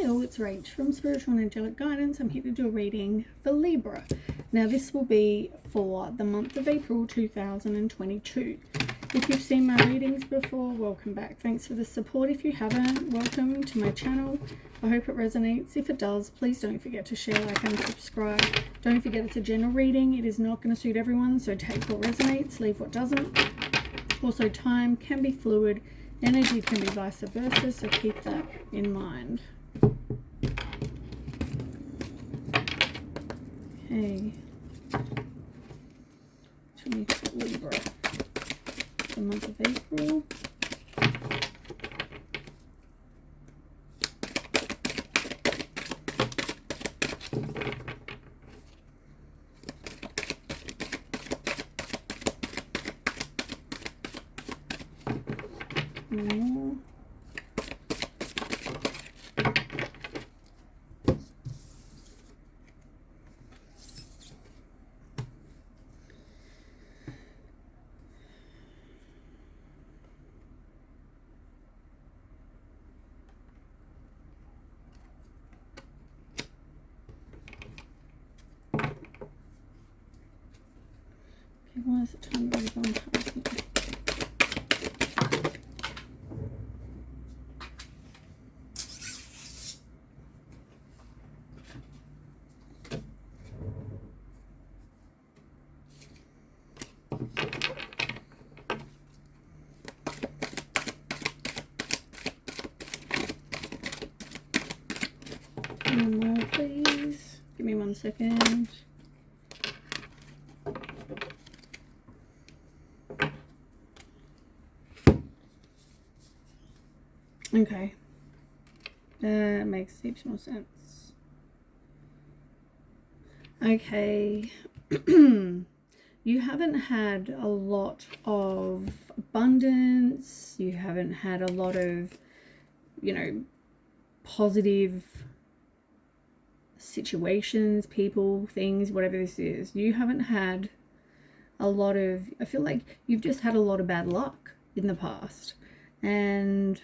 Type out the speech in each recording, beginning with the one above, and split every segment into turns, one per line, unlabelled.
Hello, it's Rach from Spiritual and Angelic Guidance. I'm here to do a reading for Libra. Now this will be for the month of April 2022. If you've seen my readings before, welcome back. Thanks for the support. If you haven't, welcome to my channel. I hope it resonates. If it does, please don't forget to share, like, and subscribe. Don't forget it's a general reading. It is not going to suit everyone, so take what resonates, leave what doesn't. Also, time can be fluid. Energy can be vice versa, so keep that in mind. Okay. 24 Libra. The month of April. More. Okay, why is the time really going past me? One more, please. Give me 1 second. Okay. That makes heaps more sense. Okay. You haven't had a lot of abundance. You haven't had a lot of, positive situations, people, things, whatever this is. You haven't had a lot of, I feel like you've just had a lot of bad luck in the past. And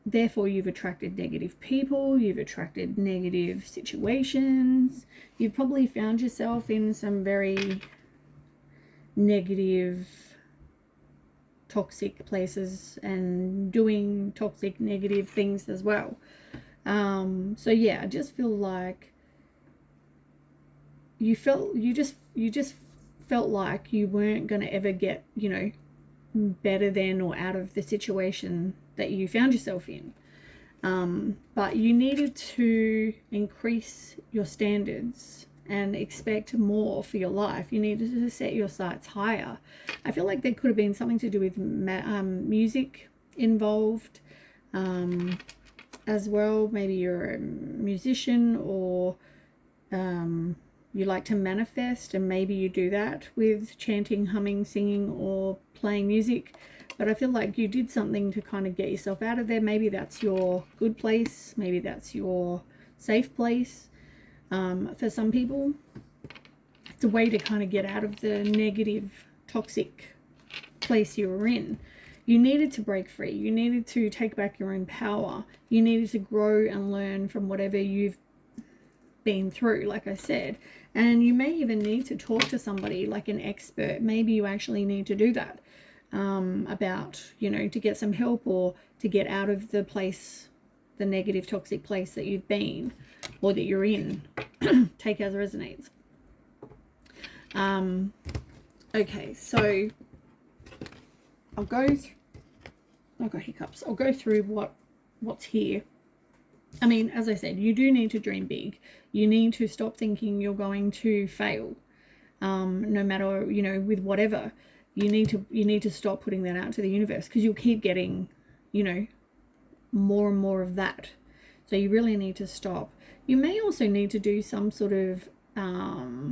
therefore you've attracted negative people, you've attracted negative situations. You've probably found yourself in some very negative, toxic places and doing toxic, negative things as well. So yeah, I just feel like you just felt like you weren't going to ever get, better than or out of the situation that you found yourself in. But you needed to increase your standards and expect more for your life. You needed to set your sights higher. I feel like there could have been something to do with music involved as well. Maybe you're a musician, or you like to manifest, and maybe you do that with chanting, humming, singing, or playing music. But I feel like you did something to kind of get yourself out of there. Maybe that's your good place. Maybe that's your safe place. For some people, it's a way to kind of get out of the negative, toxic place you were in. You needed to break free. You needed to take back your own power. You needed to grow and learn from whatever you've been through, like I said. And you may even need to talk to somebody like an expert. Maybe you actually need to do that. About, to get some help, or to get out of the place, the negative, toxic place that you've been or that you're in. Take as resonates. Okay, so I've got hiccups. I'll go through what's here. I mean, as I said, you do need to dream big. You need to stop thinking you're going to fail, no matter, with whatever. You need to stop putting that out to the universe, because you'll keep getting, more and more of that. So you really need to stop. You may also need to do some sort of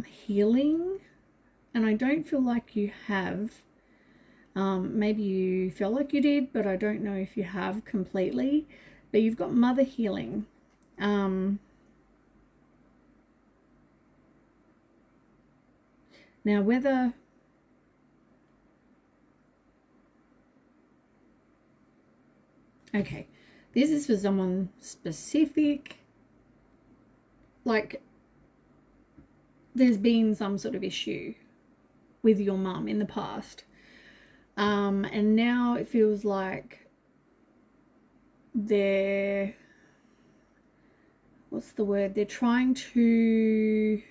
healing, and I don't feel like you have. Maybe you felt like you did, but I don't know if you have completely. But you've got mother healing. Now, whether okay, This is for someone specific. Like, there's been some sort of issue with your mum in the past. And now it feels like they're, what's the word? They're trying to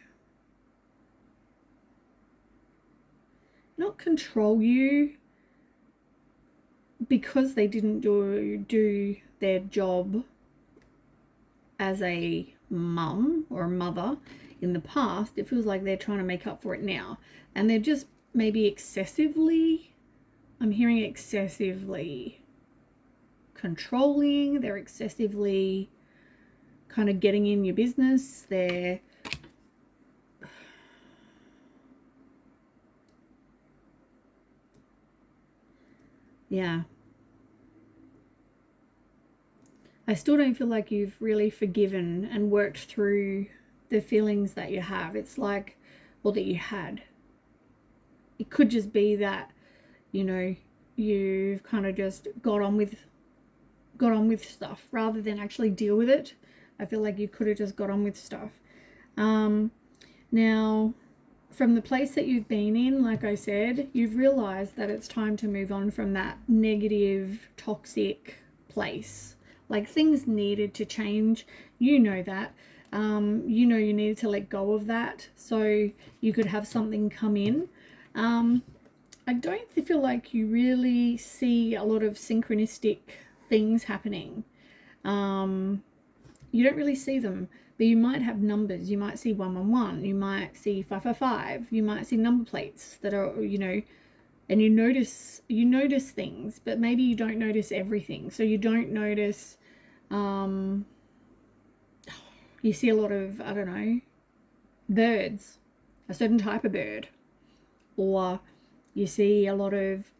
not control you, because they didn't do their job as a mum or a mother in the past. It feels like they're trying to make up for it now, and they're just maybe excessively, I'm hearing excessively controlling. They're excessively kind of getting in your business. They're yeah. I still don't feel like you've really forgiven and worked through the feelings that you have. It's like, well, that you had. It could just be that, you know, you've kind of just got on with stuff rather than actually deal with it. I feel like you could have just got on with stuff. Now, from the place that you've been in, like I said, you've realized that it's time to move on from that negative, toxic place. Like, things needed to change. You know that. You know you needed to let go of that so you could have something come in. I don't feel like you really see a lot of synchronistic things happening. You don't really see them, but you might have numbers. You might see 111. You might see 555. You might see number plates that are, you know, and you notice things, but maybe you don't notice everything. So you don't notice, you see a lot of, I don't know, birds, a certain type of bird, or you see a lot of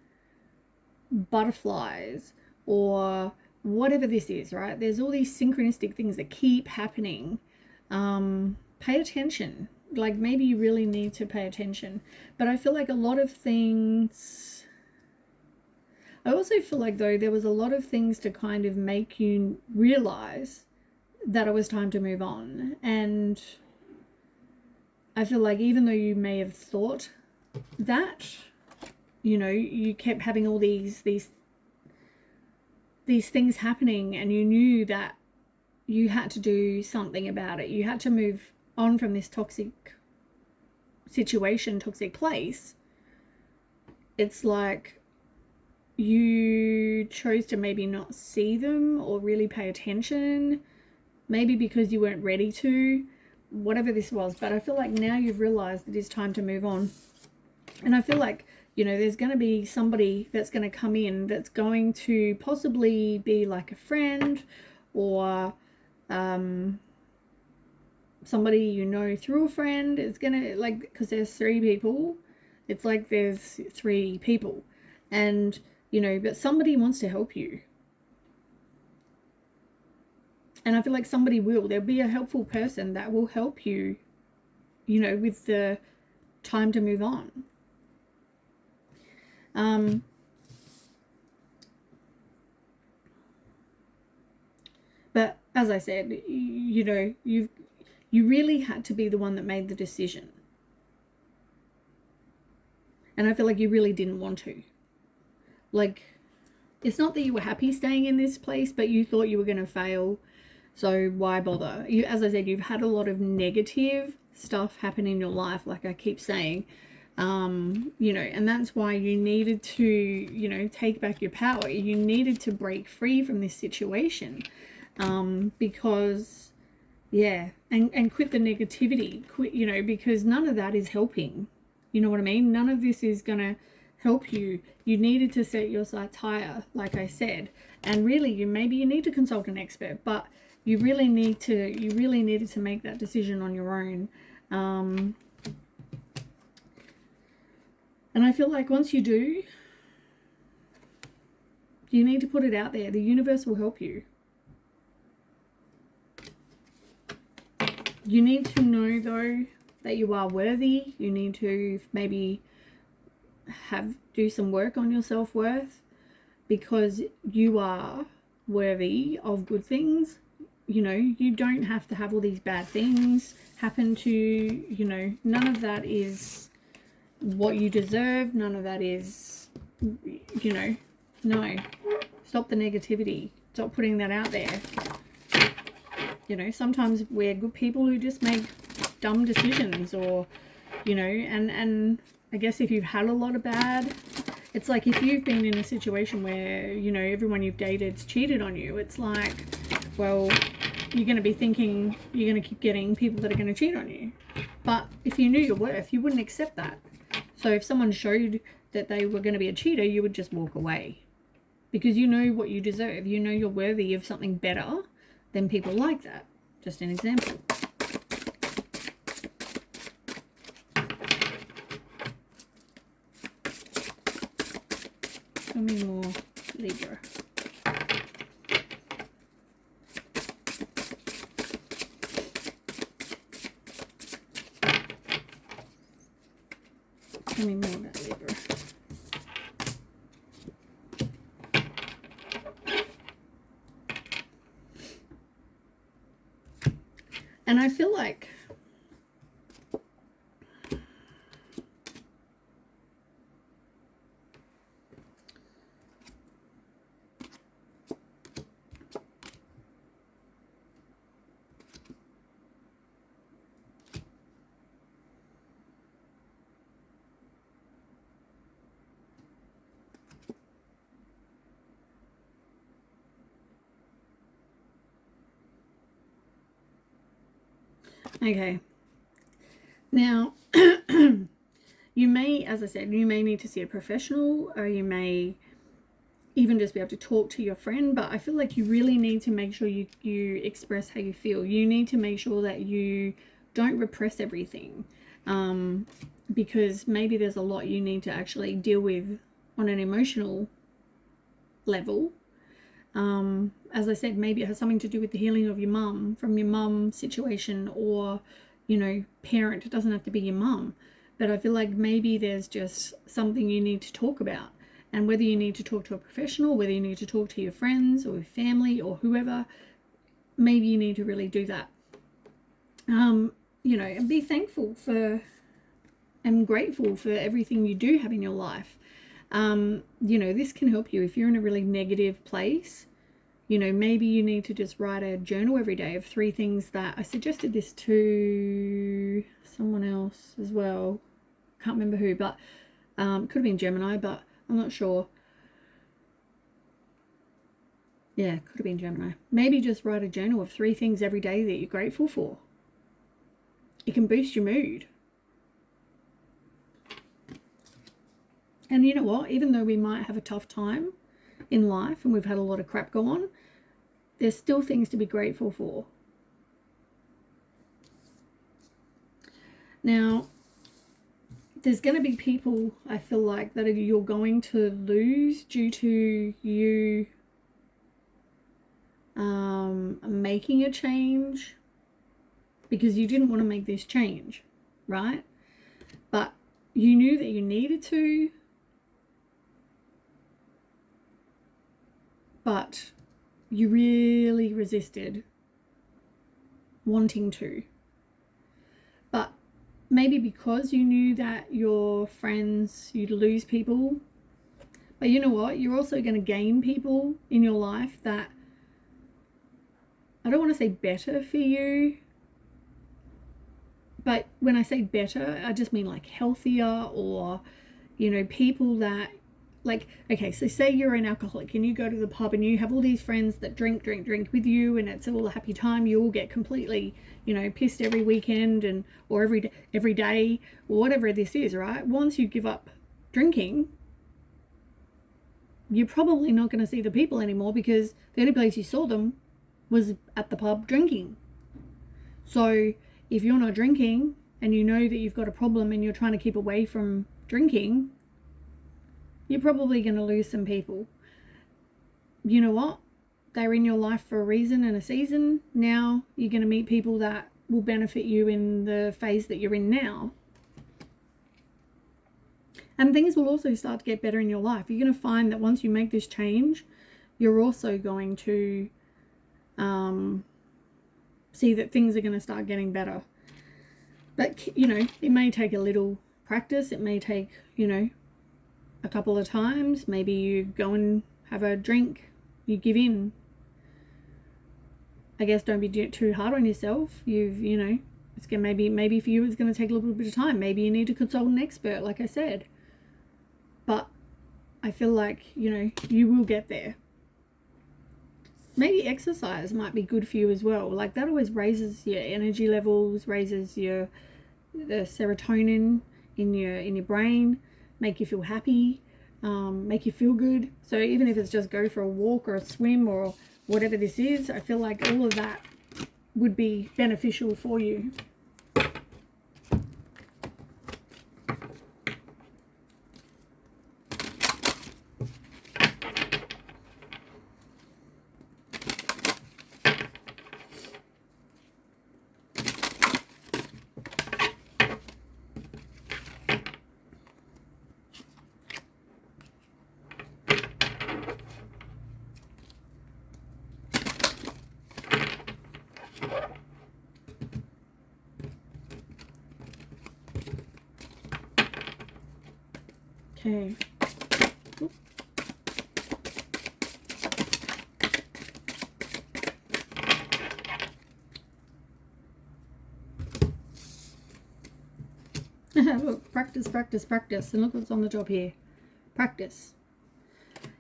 butterflies, or whatever this is, right? There's all these synchronistic things that keep happening. Pay attention. Like, maybe you really need to pay attention. But I feel like a lot of things, I also feel like, though, there was a lot of things to kind of make you realize that it was time to move on. And I feel like even though you may have thought that, you know, you kept having all these things happening, and you knew that you had to do something about it. You had to move on from this toxic situation, toxic place. It's like you chose to maybe not see them or really pay attention, maybe because you weren't ready to, whatever this was. But I feel like now you've realized it is time to move on. And I feel like, you know, there's going to be somebody that's going to come in that's going to possibly be like a friend, or somebody you know through a friend. It's going to, like, because there's 3 people, it's like there's 3 people. And, you know, but somebody wants to help you. And I feel like somebody will. There'll be a helpful person that will help you, you know, with the time to move on. But as I said, you know, you really had to be the one that made the decision. And I feel like you really didn't want to. Like, it's not that you were happy staying in this place, but you thought you were going to fail. So why bother? You, as I said, you've had a lot of negative stuff happen in your life, like I keep saying. You know, and that's why you needed to, you know, take back your power. You needed to break free from this situation, because, yeah, and quit the negativity, quit, you know, because none of that is helping. You know what I mean? None of this is going to help you. You needed to set your sights higher, like I said, and really, maybe you need to consult an expert, but you really needed to make that decision on your own. And I feel like once you do, you need to put it out there. The universe will help you. You need to know, though, that you are worthy. You need to maybe do some work on your self-worth, because you are worthy of good things. You know, you don't have to have all these bad things happen to you. You know, none of that is what you deserve. None of that is, you know, no. Stop the negativity. Stop putting that out there. You know, sometimes we're good people who just make dumb decisions, or, you know, and I guess if you've had a lot of bad, it's like if you've been in a situation where, you know, everyone you've dated's cheated on you, it's like, well, you're going to be thinking you're going to keep getting people that are going to cheat on you. But if you knew your worth, you wouldn't accept that. So if someone showed that they were going to be a cheater, you would just walk away. Because you know what you deserve. You know you're worthy of something better than people like that. Just an example. Tell me more, Libra. Tell me more about Libra. And I feel like okay. Now, you may, as I said, you may need to see a professional, or you may even just be able to talk to your friend, but I feel like you really need to make sure you express how you feel. You need to make sure that you don't repress everything, because maybe there's a lot you need to actually deal with on an emotional level. As I said, maybe it has something to do with the healing of your mum, from your mum situation, or, you know, parent. It doesn't have to be your mum, but I feel like maybe there's just something you need to talk about. And whether you need to talk to a professional, whether you need to talk to your friends or your family or whoever, maybe you need to really do that. You know, and be thankful for and grateful for everything you do have in your life. You know, this can help you if you're in a really negative place. You know, maybe you need to just write a journal every day of 3 things that I suggested this to someone else as well. Can't remember who, but could have been Gemini, but I'm not sure. Yeah, could have been Gemini. Maybe just write a journal of 3 things every day that you're grateful for. It can boost your mood. And you know what? Even though we might have a tough time in life and we've had a lot of crap go on, there's still things to be grateful for. Now, there's going to be people, I feel like, that you're going to lose due to you making a change, because you didn't want to make this change, right? But you knew that you needed to, but you really resisted wanting to. But maybe because you knew that your friends, you'd lose people. But you know what? You're also going to gain people in your life that, I don't want to say better for you, but when I say better, I just mean like healthier, or, you know, people that, like, okay, so say you're an alcoholic and you go to the pub and you have all these friends that drink with you, and it's all a happy time. You all get completely, you know, pissed every weekend and or every day or whatever this is, right? Once you give up drinking, you're probably not going to see the people anymore, because the only place you saw them was at the pub drinking. So if you're not drinking and you know that you've got a problem and you're trying to keep away from drinking, you're probably going to lose some people. You know what? They're in your life for a reason and a season. Now you're going to meet people that will benefit you in the phase that you're in now. And things will also start to get better in your life. You're going to find that once you make this change, you're also going to see that things are going to start getting better. But, you know, it may take a little practice. It may take, you know, a couple of times. Maybe you go and have a drink. You give in. I guess don't be too hard on yourself. You know, it's gonna maybe for you it's gonna take a little bit of time. Maybe you need to consult an expert, like I said. But I feel like, you know, you will get there. Maybe exercise might be good for you as well. Like that always raises your energy levels, raises the serotonin in your brain, make you feel happy, make you feel good. So even if it's just go for a walk or a swim or whatever this is, I feel like all of that would be beneficial for you. Okay. Look, practice, practice, practice. And look what's on the top here. Practice.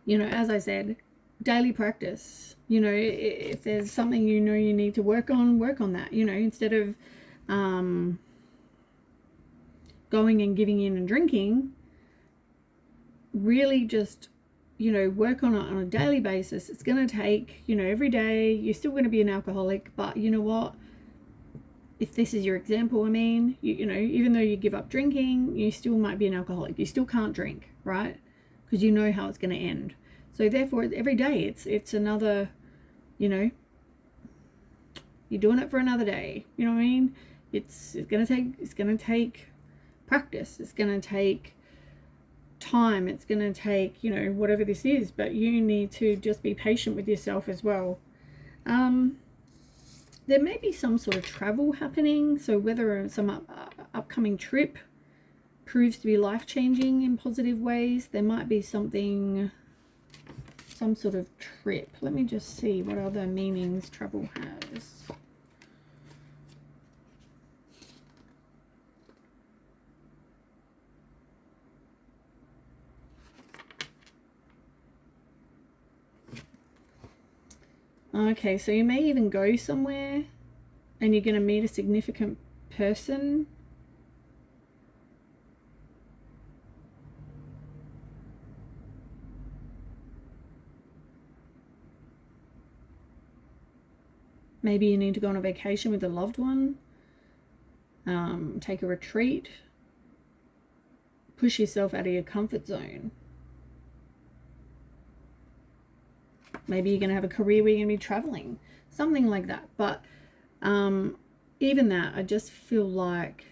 You know, as I said, daily practice. You know, if there's something you know you need to work on that. You know, instead of going and giving in and drinking, really just, you know, work on it on a daily basis. It's going to take, you know, every day. You're still going to be an alcoholic, but you know what? If this is your example, I mean, you know, even though you give up drinking, you still might be an alcoholic. You still can't drink, right? Because you know how it's going to end. So therefore, every day it's another, you know, you're doing it for another day. You know what I mean? It's going to take practice. It's going to take time. It's going to take, you know, whatever this is, but you need to just be patient with yourself as well. There may be some sort of travel happening, so whether some upcoming trip proves to be life-changing in positive ways, there might be some sort of trip. Let me just see what other meanings travel has. Okay, so you may even go somewhere and you're going to meet a significant person. Maybe you need to go on a vacation with a loved one, take a retreat, push yourself out of your comfort zone. Maybe you're going to have a career where you're going to be traveling, something like that. But even that, I just feel like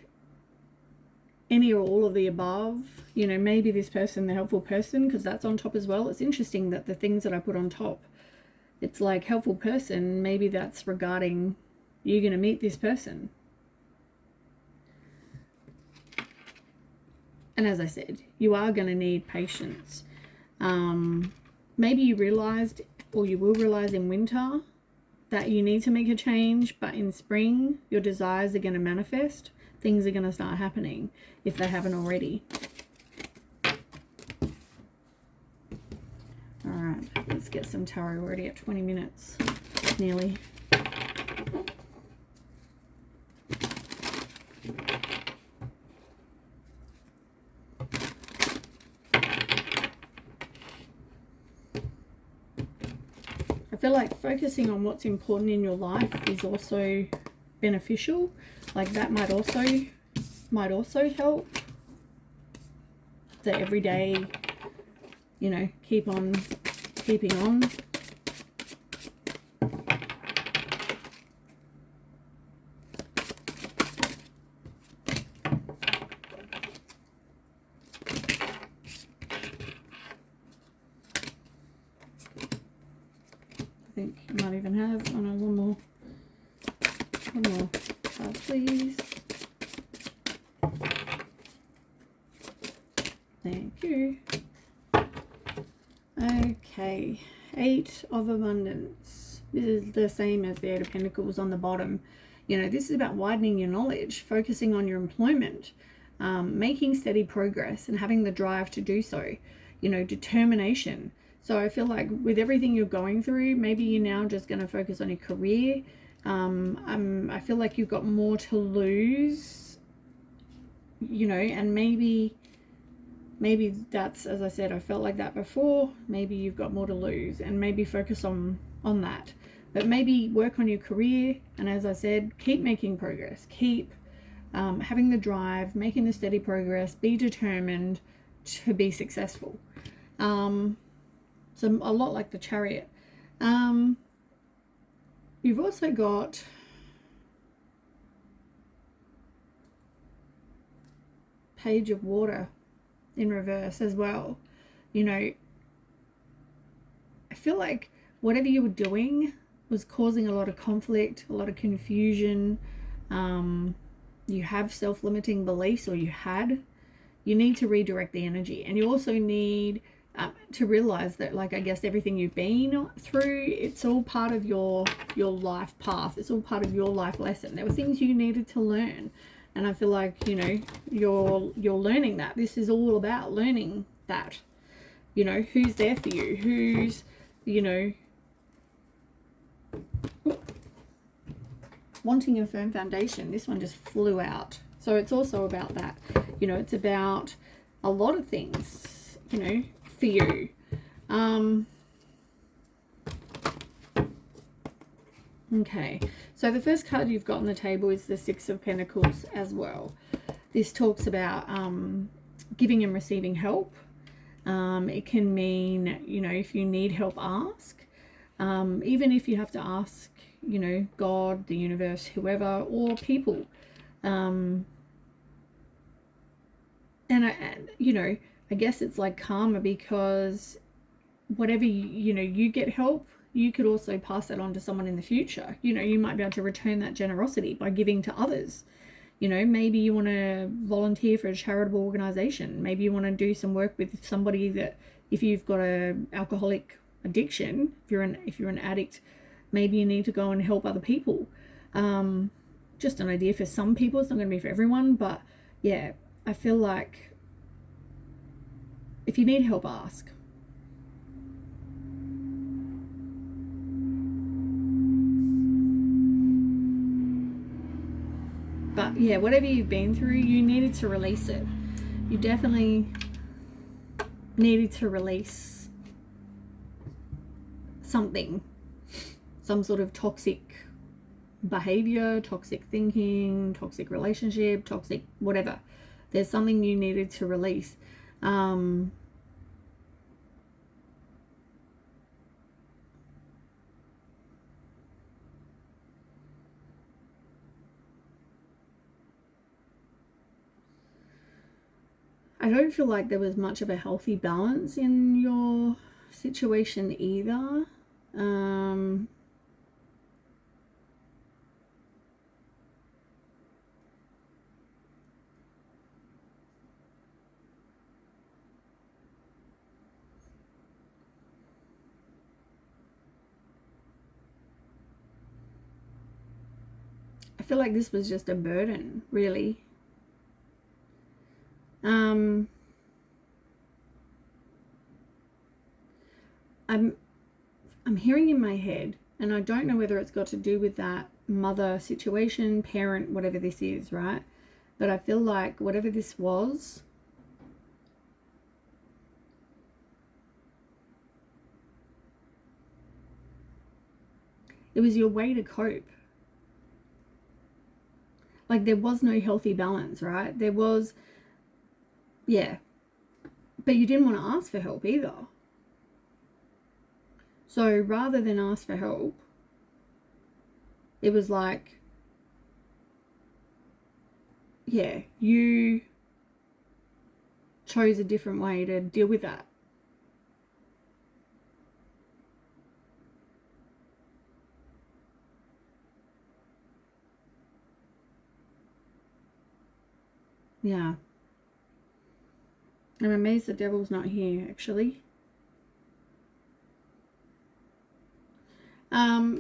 any or all of the above, you know, maybe this person, the helpful person, because that's on top as well. It's interesting that the things that I put on top, it's like helpful person, maybe that's regarding you're going to meet this person. And as I said, you are going to need patience. Maybe you realized, or you will realize in winter, that you need to make a change, but in spring, your desires are going to manifest. Things are going to start happening if they haven't already. All right, let's get some tarot. We're already at 20 minutes, nearly. I feel like focusing on what's important in your life is also beneficial. Like that might also help. That every day, you know, keep on keeping on. might even have. Oh no, one more. One more card, please. Thank you. Okay, 8 of Abundance. This is the same as the 8 of Pentacles on the bottom. You know, this is about widening your knowledge, focusing on your employment, making steady progress and having the drive to do so. You know, determination. So I feel like with everything you're going through, maybe you're now just going to focus on your career. I feel like you've got more to lose, you know, and maybe that's, as I said, I felt like that before. Maybe you've got more to lose, and maybe focus on that. But maybe work on your career, and as I said, keep making progress. Keep having the drive, making the steady progress. Be determined to be successful. So a lot like the Chariot. You've also got Page of Water in reverse as well. You know, I feel like whatever you were doing was causing a lot of conflict, a lot of confusion. You have self-limiting beliefs, or you need to redirect the energy. And you also need to realize that, like, I guess everything you've been through, it's all part of your life path. It's all part of your life lesson. There were things you needed to learn, and I feel like, you know, you're learning that. This is all about learning that. You know, who's there for you, who's, you know, wanting a firm foundation. This one just flew out. So it's also about that. You know, it's about a lot of things, you know, for you. Okay, so the first card you've got on the table is the Six of Pentacles as well. This talks about giving and receiving help. It can mean, you know, if you need help, ask. Even if you have to ask, you know, God, the universe, whoever, or people. And you know, I guess it's like karma, because whatever you get help, you could also pass that on to someone in the future. You know, you might be able to return that generosity by giving to others. You know, maybe you want to volunteer for a charitable organization. Maybe you want to do some work with somebody that, if you've got a alcoholic addiction, if you're an addict, maybe you need to go and help other people. Just an idea for some people. It's not going to be for everyone, but yeah, I feel like if you need help, ask. But yeah, whatever you've been through, you needed to release it. You definitely needed to release something, some sort of toxic behavior, toxic thinking, toxic relationship, toxic whatever. There's something you needed to release. I don't feel like there was much of a healthy balance in your situation either. I feel like this was just a burden, really. I'm hearing in my head, and I don't know whether it's got to do with that mother situation, parent, whatever this is, right? But I feel like whatever this was, it was your way to cope. Like, there was no healthy balance, right? There was, yeah. But you didn't want to ask for help either. So rather than ask for help, it was like, yeah, you chose a different way to deal with that. Yeah. I'm amazed the devil's not here, actually.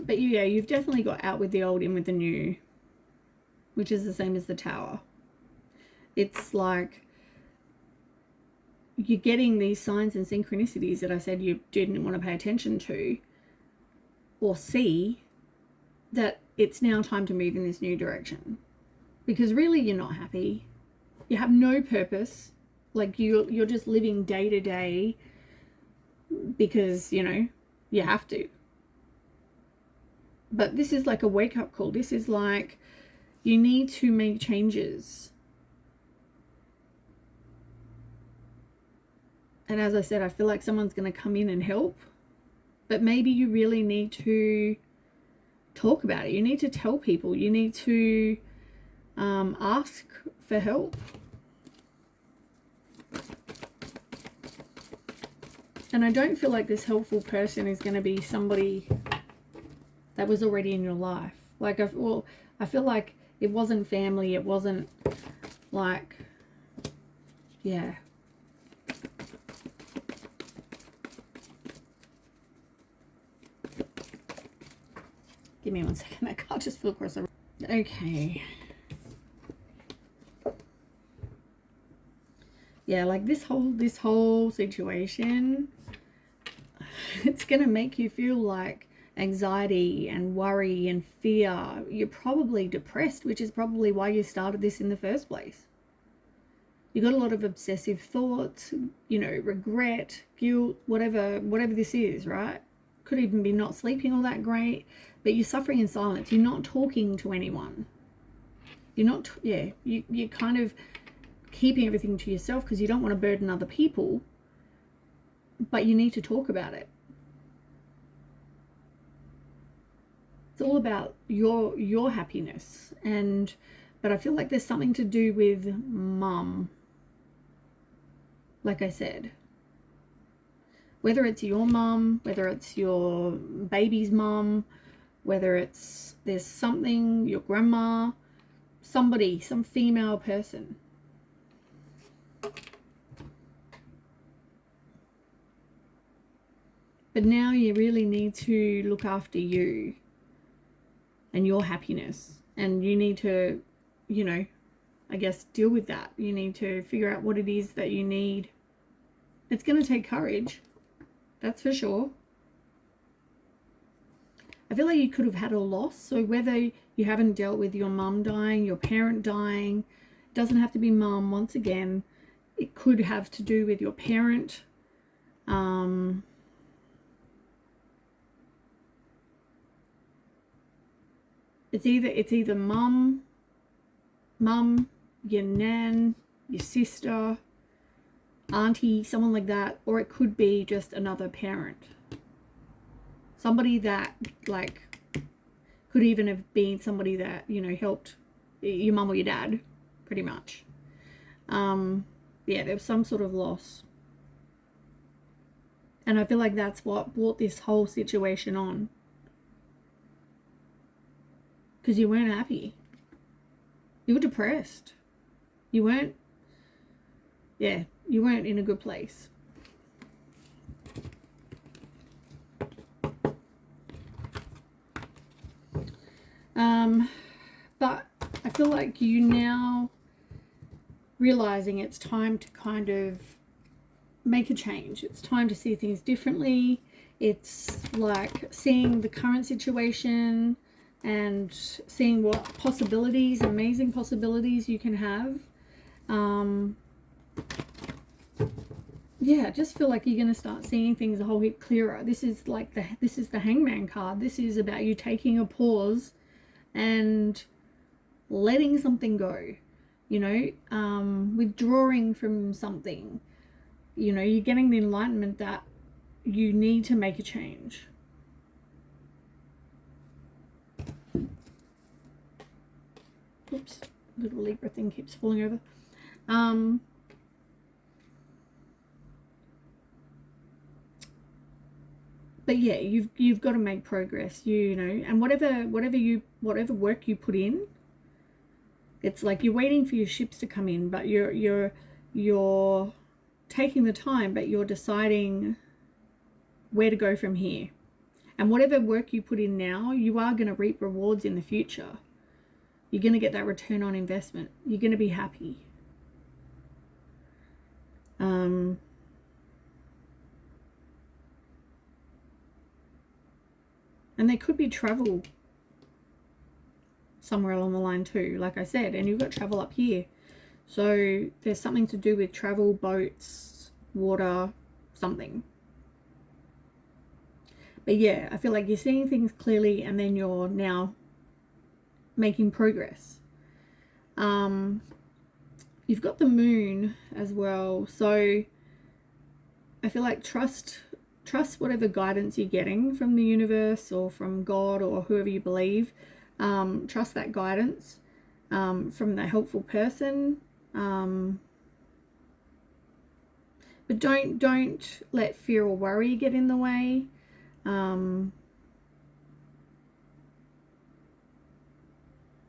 But yeah, you've definitely got out with the old, in with the new, which is the same as the Tower. It's like you're getting these signs and synchronicities that I said you didn't want to pay attention to or see, that it's now time to move in this new direction. Because really you're not happy. You have no purpose. Like you're just living day to day because, you have to. But this is like a wake-up call. This is like you need to make changes. And as I said, I feel like someone's going to come in and help. But maybe you really need to talk about it. You need to tell people. You need to ask for help. And I don't feel like this helpful person is going to be somebody that was already in your life. Like, I feel like it wasn't family. It wasn't like, yeah. Give me 1 second. That card just flew across the room. Okay. Yeah, like this whole situation, it's gonna make you feel like anxiety and worry and fear. You're probably depressed, which is probably why you started this in the first place. You got a lot of obsessive thoughts, regret, guilt, whatever this is, right? Could even be not sleeping all that great, but you're suffering in silence. You're not talking to anyone. You're not, you're kind of keeping everything to yourself because you don't want to burden other people, but you need to talk about it. It's all about your happiness. But I feel like there's something to do with mum. Like I said, whether it's your mum, whether it's your baby's mum, whether there's something, your grandma, somebody, some female person. But now you really need to look after you and your happiness. And you need to, I guess, deal with that. You need to figure out what it is that you need. It's going to take courage. That's for sure. I feel like you could have had a loss. So whether you haven't dealt with your mum dying, your parent dying, it doesn't have to be mum. Once again, it could have to do with your parent. It's either mum, your nan, your sister, auntie, someone like that, or it could be just another parent. Somebody that, like, could even have been somebody that, helped your mum or your dad, pretty much. There was some sort of loss. And I feel like that's what brought this whole situation on. Because you weren't happy. You were depressed. You weren't in a good place. But I feel like you now realizing it's time to kind of make a change. It's time to see things differently. It's like seeing the current situation and seeing what possibilities, amazing possibilities you can have. Just feel like you're going to start seeing things a whole heap clearer. This is the Hangman card. This is about you taking a pause and letting something go, withdrawing from something. You're getting the enlightenment that you need to make a change. Oops, little Libra thing keeps falling over. But yeah, you've got to make progress, and whatever work you put in, It's like you're waiting for your ships to come in, but you're taking the time, but you're deciding where to go from here. And whatever work you put in now, you are going to reap rewards in the future. You're going to get that return on investment. You're going to be happy. And there could be travel somewhere along the line too, like I said, and you've got travel up here. So there's something to do with travel, boats, water, something. But yeah, I feel like you're seeing things clearly and then you're now making progress. You've got the moon as well. So I feel like trust whatever guidance you're getting from the universe or from God or whoever you believe. Trust that guidance from the helpful person. But don't let fear or worry get in the way.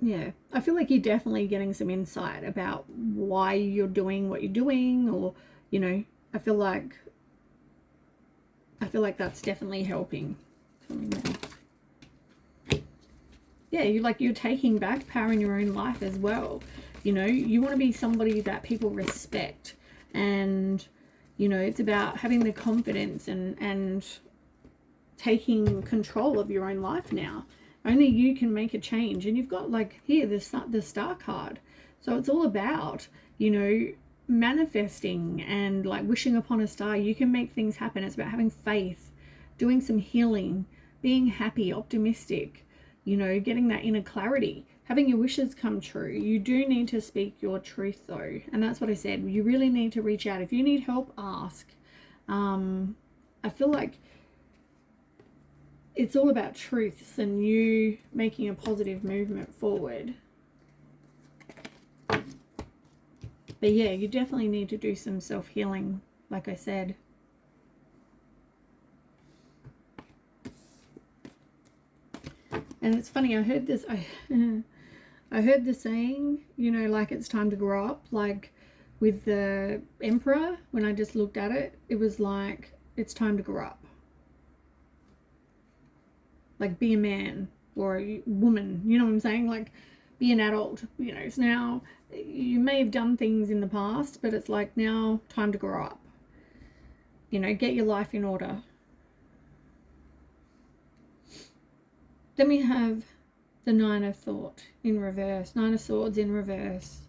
Yeah, I feel like you're definitely getting some insight about why you're doing what you're doing, or I feel like that's definitely helping. Yeah, you're taking back power in your own life as well. You want to be somebody that people respect, and it's about having the confidence and taking control of your own life now. Only you can make a change. And you've got like here the star card. So it's all about, manifesting and like wishing upon a star. You can make things happen. It's about having faith, doing some healing, being happy, optimistic, getting that inner clarity, having your wishes come true. You do need to speak your truth though. And that's what I said. You really need to reach out. If you need help, ask. I feel like it's all about truths and you making a positive movement forward. But yeah, you definitely need to do some self-healing, like I said. And it's funny, I heard this, I heard the saying, like it's time to grow up, like with the emperor. When I just looked at it, it was like, it's time to grow up. Like be a man or a woman, you know what I'm saying? Like be an adult, it's now, you may have done things in the past, but it's like now time to grow up. Get your life in order. Then we have the Nine of Thought in reverse, Nine of Swords in reverse.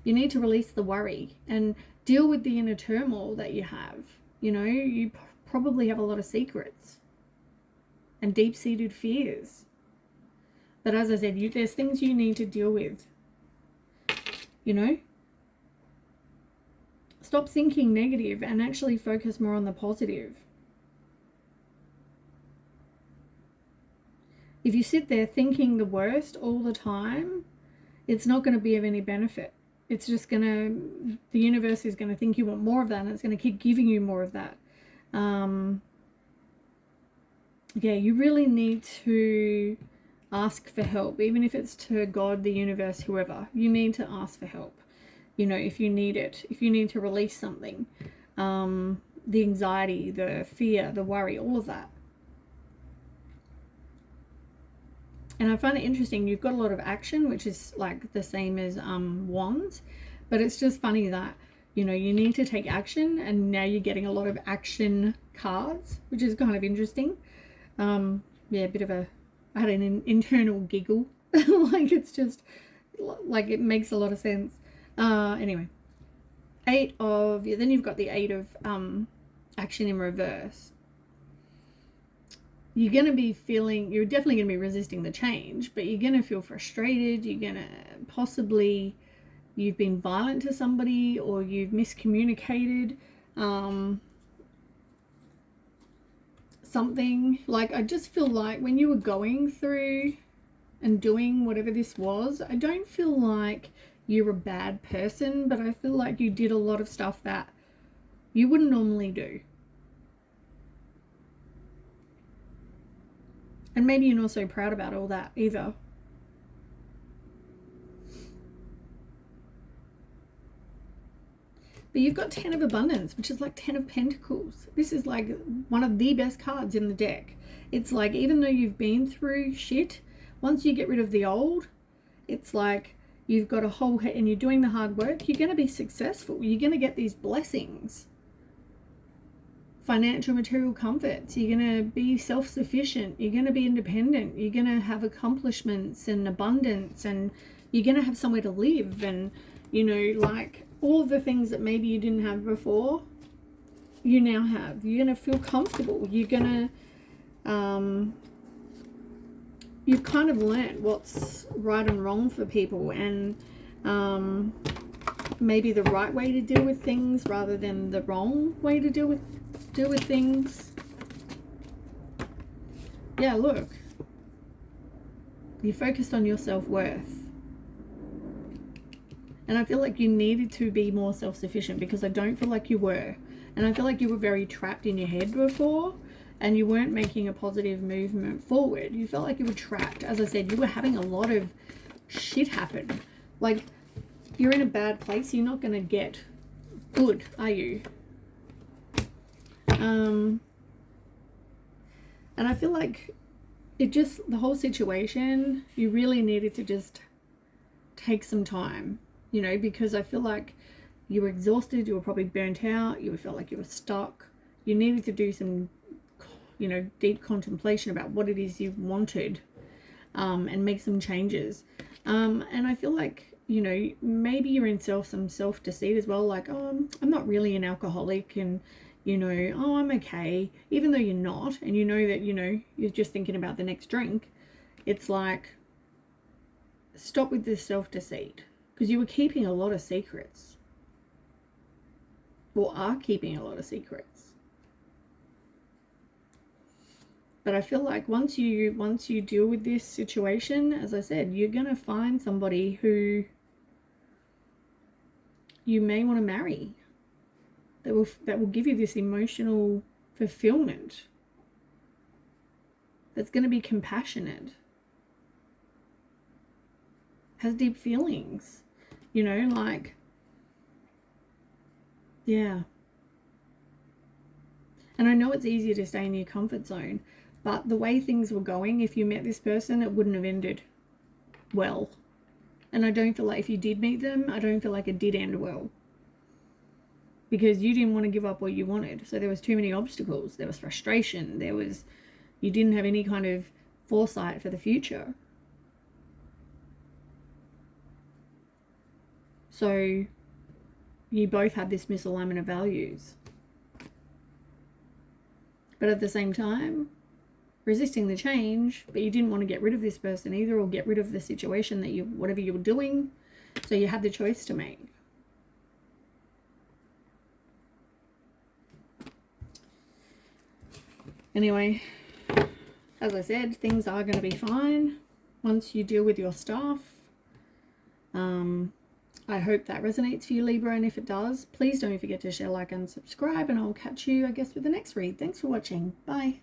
You need to release the worry and deal with the inner turmoil that you have. You probably have a lot of secrets and deep-seated fears. But as I said, there's things you need to deal with. Stop thinking negative and actually focus more on the positive. If you sit there thinking the worst all the time, it's not going to be of any benefit. It's just the universe is going to think you want more of that, and it's going to keep giving you more of that. Yeah, you really need to ask for help, even if it's to God, the universe, whoever. You need to ask for help. If you need it, if you need to release something, the anxiety, the fear, the worry, all of that. And I find it interesting, you've got a lot of action, which is like the same as wands, but it's just funny that, you need to take action, and now you're getting a lot of action cards, which is kind of interesting. Yeah, I had an internal giggle. Like it's just, like it makes a lot of sense. Anyway, then you've got the 8 of action in reverse. You're definitely going to be resisting the change, but you're going to feel frustrated. You're going to you've been violent to somebody, or you've miscommunicated something. Like, I just feel like when you were going through and doing whatever this was, I don't feel like you're a bad person, but I feel like you did a lot of stuff that you wouldn't normally do. And maybe you're not so proud about all that either. But you've got 10 of abundance, which is like 10 of pentacles. This is like one of the best cards in the deck. It's like, even though you've been through shit, once you get rid of the old, it's like you've got a whole head and you're doing the hard work, you're going to be successful. You're going to get these blessings. Financial, material comforts. You're going to be self-sufficient. You're going to be independent. You're going to have accomplishments and abundance, and you're going to have somewhere to live, and, you know, like all of the things that maybe you didn't have before, you now have. You're going to feel comfortable. You're going to, you've kind of learnt what's right and wrong for people, and maybe the right way to deal with things rather than the wrong way to deal with things. Yeah, look. You focused on your self-worth. And I feel like you needed to be more self-sufficient, because I don't feel like you were. And I feel like you were very trapped in your head before, and you weren't making a positive movement forward. You felt like you were trapped. As I said, you were having a lot of shit happen. Like, you're in a bad place. You're not going to get good, are you? And I feel like it just, the whole situation, you really needed to just take some time, you know, because I feel like you were exhausted, you were probably burnt out, you felt like you were stuck. You needed to do some, you know, deep contemplation about what it is you wanted, and make some changes. And I feel like, you know, maybe you're in some self-deceit as well, like, oh, I'm not really an alcoholic, and, you know, oh, I'm okay, even though you're not, and you know that, you know, you're just thinking about the next drink. It's like, stop with this self-deceit, because you were keeping a lot of secrets, or are keeping a lot of secrets. But I feel like once you deal with this situation, as I said, you're gonna find somebody who you may want to marry, that will give you this emotional fulfillment, that's going to be compassionate, has deep feelings, you know, like, yeah. And I know it's easier to stay in your comfort zone, but the way things were going, if you met this person, it wouldn't have ended well. And I don't feel like, if you did meet them, I don't feel like it did end well, because you didn't want to give up what you wanted. So there was too many obstacles. There was frustration. You didn't have any kind of foresight for the future. So you both had this misalignment of values. But at the same time, resisting the change, but you didn't want to get rid of this person either, or get rid of the situation that whatever you were doing. So you had the choice to make. Anyway, as I said, things are going to be fine once you deal with your stuff. I hope that resonates for you, Libra, and if it does, please don't forget to share, like, and subscribe, and I'll catch you, I guess, with the next read. Thanks for watching. Bye.